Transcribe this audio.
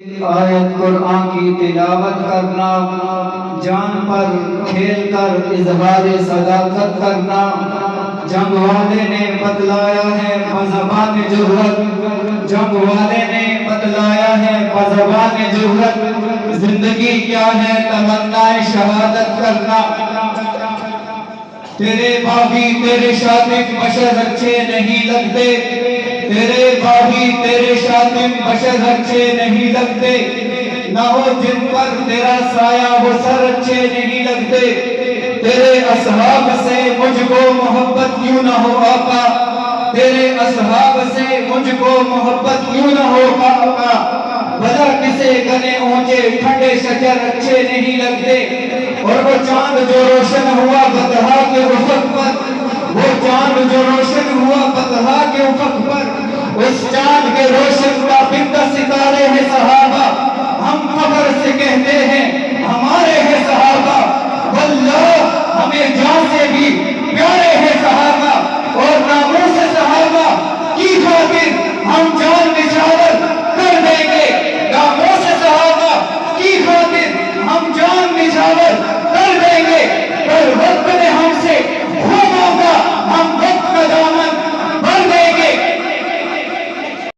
آیت قرآن کی تلاوت کرنا، جان پر کھیل کر اظہار صداقت کرنا، جنگ والے نے بتلایا ہے بزبان جرأت، جنگ والے نے بتلایا ہے بزبان جرأت، زندگی کیا ہے تمنا شہادت کرنا۔ تیرے بھابھی تیرے شاتم بشر اچھے نہیں لگتے، تیرے بھابھی تیرے شاتم بشر اچھے نہیں لگتے، نہ ہو جن پر تیرا سایہ وہ سر اچھے نہیں لگتے، تیرے اصحاب سے مجھ کو محبت کیوں نہ ہو آقا، تیرے اصحاب سے مجھ کو محبت کیوں نہ ہو آقا، بھلا کسے گنے اونچے ٹھنڈے شجر اچھے نہیں لگتے، اور وہ چاند جو روشن ہوا بطحا کے افق پر، وہ چاند جو روشن ہوا بطحا کے افق پر، اس چاند کے روشن کا بندہ ستارے ہیں صحابہ